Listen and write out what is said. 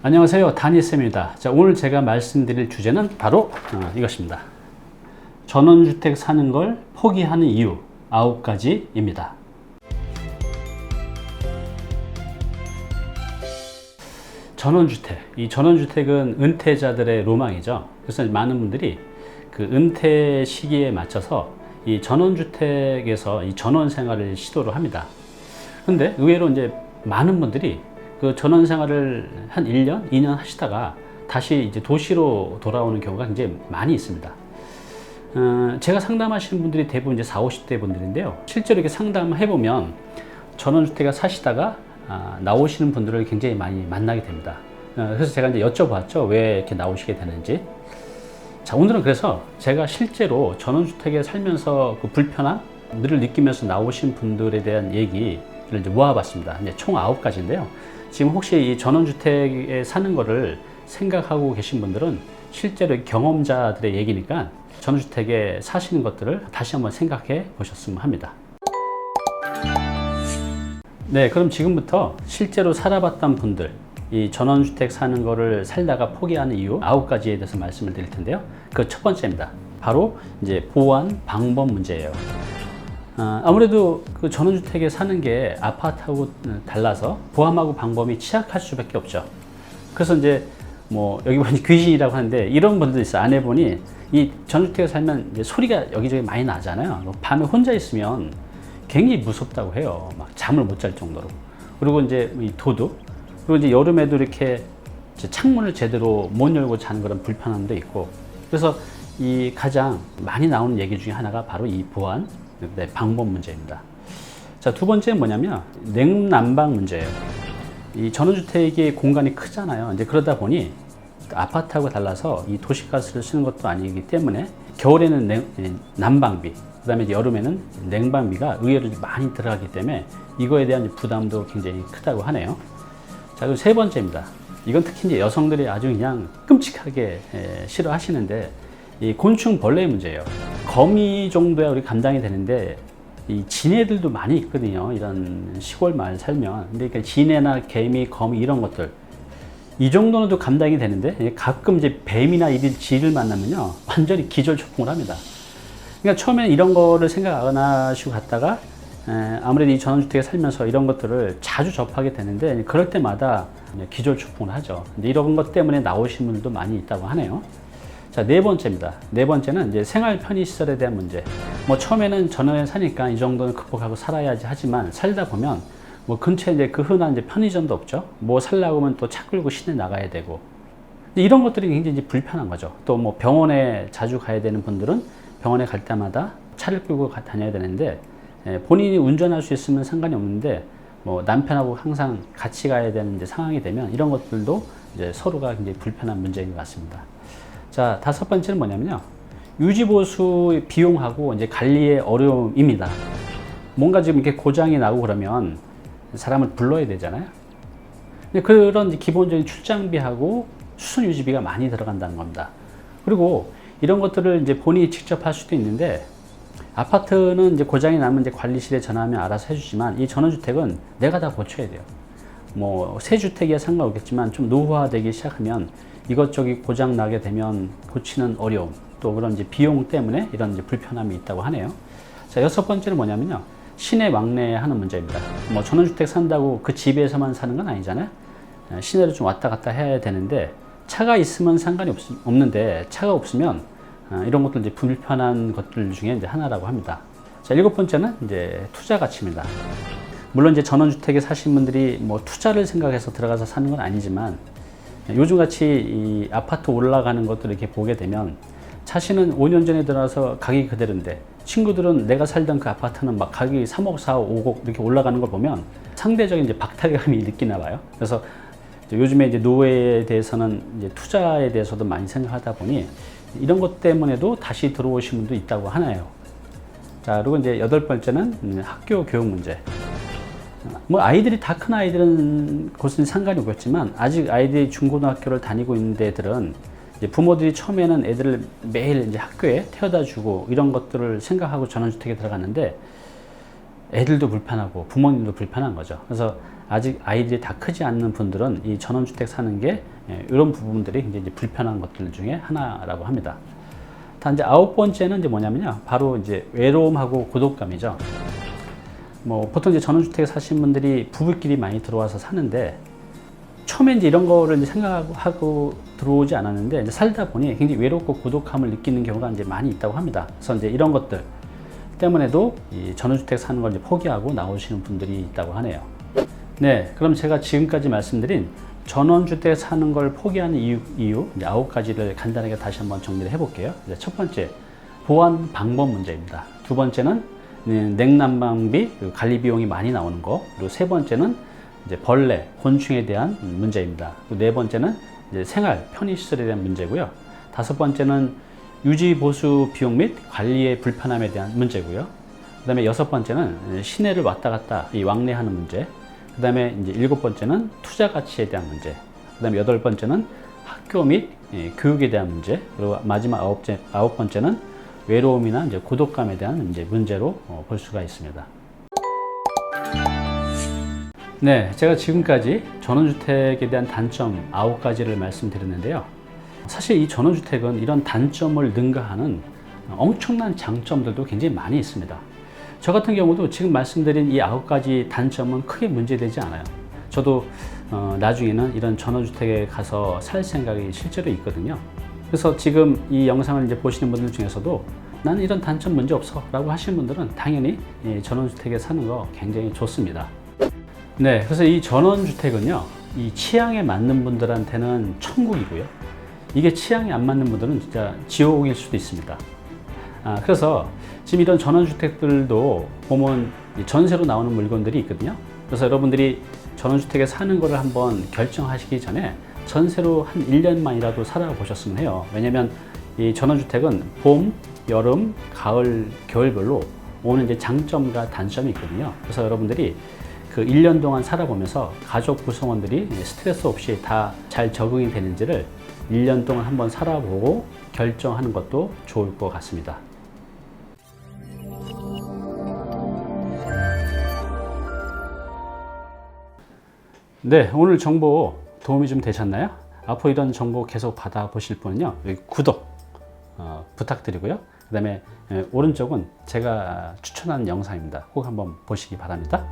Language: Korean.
안녕하세요, 다니쌤입니다. 자, 오늘 제가 말씀드릴 주제는 바로 이것입니다. 전원주택 사는 걸 포기하는 이유 9가지입니다. 전원주택, 이 전원주택은 은퇴자들의 로망이죠. 그래서 많은 분들이 그 은퇴 시기에 맞춰서 이 전원주택에서 이 전원 생활을 시도를 합니다. 근데 의외로 이제 많은 분들이 그 전원 생활을 한 1년, 2년 하시다가 다시 이제 도시로 돌아오는 경우가 굉장히 많이 있습니다. 제가 상담하시는 분들이 대부분 이제 40, 50대 분들인데요. 실제로 이렇게 상담해보면 전원주택에 사시다가 나오시는 분들을 굉장히 많이 만나게 됩니다. 그래서 제가 이제 여쭤봤죠. 왜 이렇게 나오시게 되는지. 자, 오늘은 그래서 제가 실제로 전원주택에 살면서 그 불편함을 느끼면서 나오신 분들에 대한 얘기를 이제 모아봤습니다. 이제 총 9가지인데요. 지금 혹시 이 전원주택에 사는 거를 생각하고 계신 분들은 실제로 경험자들의 얘기니까 전원주택에 사시는 것들을 다시 한번 생각해 보셨으면 합니다. 네, 그럼 지금부터 실제로 살아봤던 분들, 이 전원주택 사는 거를 살다가 포기하는 이유 9가지에 대해서 말씀을 드릴 텐데요. 그 첫 번째입니다. 바로 이제 보완 방법 문제예요. 아무래도 그 전원주택에 사는 게 아파트하고 달라서 보완하고 방법이 취약할 수밖에 없죠. 그래서 이제 뭐 여기 보니 귀신이라고 하는데 이런 분들 있어요. 안 해보니 이 전원주택에 살면 이제 소리가 여기저기 많이 나잖아요. 밤에 혼자 있으면 굉장히 무섭다고 해요. 막 잠을 못 잘 정도로. 그리고 이제 이 도둑, 그리고 이제 여름에도 이렇게 창문을 제대로 못 열고 자는 그런 불편함도 있고. 그래서 이 가장 많이 나오는 얘기 중에 하나가 바로 이 보완 방법 문제입니다. 자, 두 번째는 뭐냐면 냉난방 문제예요. 이 전원주택의 공간이 크잖아요. 이제 그러다 보니 아파트하고 달라서 이 도시가스를 쓰는 것도 아니기 때문에 겨울에는 난방비, 그 다음에 여름에는 냉방비가 의외로 많이 들어가기 때문에 이거에 대한 부담도 굉장히 크다고 하네요. 자, 그리고 세 번째입니다. 이건 특히 이제 여성들이 아주 그냥 끔찍하게 싫어하시는데 이 곤충 벌레 문제예요. 거미 정도야 우리 감당이 되는데 이 진해들도 많이 있거든요. 이런 시골 마을 살면. 근데 그러니까 진해나 개미, 거미 이런 것들 이 정도는 또 감당이 되는데 가끔 이제 뱀이나 쥐를 만나면요 완전히 기절초풍을 합니다. 그러니까 처음에 이런 거를 생각 안 하시고 갔다가 아무래도 이 전원주택에 살면서 이런 것들을 자주 접하게 되는데 그럴 때마다 기절초풍을 하죠. 근데 이런 것 때문에 나오신 분들도 많이 있다고 하네요. 자, 네 번째입니다. 네 번째는 이제 생활 편의시설에 대한 문제. 뭐 처음에는 전원에 사니까 이 정도는 극복하고 살아야지 하지만 살다 보면 뭐 근처에 이제 그 흔한 이제 편의점도 없죠. 뭐 살려고 하면 또 차 끌고 시내 나가야 되고. 이런 것들이 굉장히 이제 불편한 거죠. 또 뭐 병원에 자주 가야 되는 분들은 병원에 갈 때마다 차를 끌고 다녀야 되는데 본인이 운전할 수 있으면 상관이 없는데 뭐 남편하고 항상 같이 가야 되는 이제 상황이 되면 이런 것들도 이제 서로가 굉장히 불편한 문제인 것 같습니다. 자, 다섯 번째는 뭐냐면요. 유지보수 비용하고 이제 관리의 어려움입니다. 뭔가 지금 이렇게 고장이 나고 그러면 사람을 불러야 되잖아요. 근데 그런 이제 기본적인 출장비하고 수선 유지비가 많이 들어간다는 겁니다. 그리고 이런 것들을 이제 본인이 직접 할 수도 있는데 아파트는 이제 고장이 나면 이제 관리실에 전화하면 알아서 해주지만 이 전원주택은 내가 다 고쳐야 돼요. 뭐 새 주택이야 상관없겠지만 좀 노후화되기 시작하면 이것저것 고장 나게 되면 고치는 어려움, 또 그런 이제 비용 때문에 이런 이제 불편함이 있다고 하네요. 자, 여섯 번째는 뭐냐면요. 시내 왕래하는 문제입니다. 뭐 전원주택 산다고 그 집에서만 사는 건 아니잖아요. 시내로 좀 왔다 갔다 해야 되는데 차가 있으면 상관이 없는데 차가 없으면 이런 것들 이제 불편한 것들 중에 이제 하나라고 합니다. 자, 일곱 번째는 이제 투자 가치입니다. 물론 이제 전원주택에 사신 분들이 뭐 투자를 생각해서 들어가서 사는 건 아니지만 요즘같이 이 아파트 올라가는 것들을 이렇게 보게 되면 자신은 5년 전에 들어와서 가격이 그대로인데 친구들은 내가 살던 그 아파트는 막 가격이 3억, 4억, 5억 이렇게 올라가는 걸 보면 상대적인 이제 박탈감이 느끼나 봐요. 그래서 요즘에 이제 노후에 대해서는 이제 투자에 대해서도 많이 생각하다 보니 이런 것 때문에도 다시 들어오신 분도 있다고 하나요. 자, 그리고 이제 여덟 번째는 학교 교육 문제. 뭐 아이들이 다 큰 아이들은 그것은 상관이 없겠지만 아직 아이들이 중고등학교를 다니고 있는 데들은 이제 부모들이 처음에는 애들을 매일 이제 학교에 태워다 주고 이런 것들을 생각하고 전원주택에 들어갔는데 애들도 불편하고 부모님도 불편한 거죠. 그래서 아직 아이들이 다 크지 않는 분들은 이 전원주택 사는 게 이런 부분들이 굉장히 불편한 것들 중에 하나라고 합니다. 단지 9번째는 이제 뭐냐면요. 바로 이제 외로움하고 고독감이죠. 뭐 보통 이제 전원주택에 사신 분들이 부부끼리 많이 들어와서 사는데 처음에 이제 이런 거를 이제 생각하고 들어오지 않았는데 이제 살다 보니 굉장히 외롭고 고독함을 느끼는 경우가 이제 많이 있다고 합니다. 그래서 이제 이런 것들 때문에도 이 전원주택 사는 걸 이제 포기하고 나오시는 분들이 있다고 하네요. 네, 그럼 제가 지금까지 말씀드린 전원주택 사는 걸 포기하는 이유 이제 9가지를 간단하게 다시 한번 정리를 해볼게요. 이제 첫 번째, 보완 방법 문제입니다. 두 번째는 냉난방비, 관리 비용이 많이 나오는 거. 그리고 세 번째는 이제 벌레, 곤충에 대한 문제입니다. 그리고 네 번째는 이제 생활, 편의시설에 대한 문제고요. 다섯 번째는 유지 보수 비용 및 관리의 불편함에 대한 문제고요. 그 다음에 여섯 번째는 시내를 왔다 갔다 왕래하는 문제. 그 다음에 이제 일곱 번째는 투자 가치에 대한 문제. 그 다음에 여덟 번째는 학교 및 교육에 대한 문제. 그리고 마지막 아홉 번째는 외로움이나 이제 고독감에 대한 이제 문제로 볼 수가 있습니다. 네, 제가 지금까지 전원주택에 대한 단점 9가지를 말씀드렸는데요. 사실 이 전원주택은 이런 단점을 능가하는 엄청난 장점들도 굉장히 많이 있습니다. 저 같은 경우도 지금 말씀드린 이 9가지 단점은 크게 문제되지 않아요. 저도 나중에는 이런 전원주택에 가서 살 생각이 실제로 있거든요. 그래서 지금 이 영상을 이제 보시는 분들 중에서도 나는 이런 단점 문제 없어 라고 하시는 분들은 당연히 이 전원주택에 사는 거 굉장히 좋습니다. 네, 그래서 이 전원주택은요, 이 취향에 맞는 분들한테는 천국이고요. 이게 취향이 안 맞는 분들은 진짜 지옥일 수도 있습니다. 그래서 지금 이런 전원주택들도 보면 전세로 나오는 물건들이 있거든요. 그래서 여러분들이 전원주택에 사는 거를 한번 결정하시기 전에 전세로 한 1년만이라도 살아보셨으면 해요. 왜냐면 이 전원주택은 봄, 여름, 가을, 겨울별로 오는 이제 장점과 단점이 있거든요. 그래서 여러분들이 그 1년 동안 살아보면서 가족 구성원들이 스트레스 없이 다 잘 적응이 되는지를 1년 동안 한번 살아보고 결정하는 것도 좋을 것 같습니다. 네, 오늘 정보 도움이 좀 되셨나요? 앞으로 이런 정보 계속 받아보실 분은요, 여기 구독 부탁드리고요. 그 다음에 오른쪽은 제가 추천하는 영상입니다. 꼭 한번 보시기 바랍니다.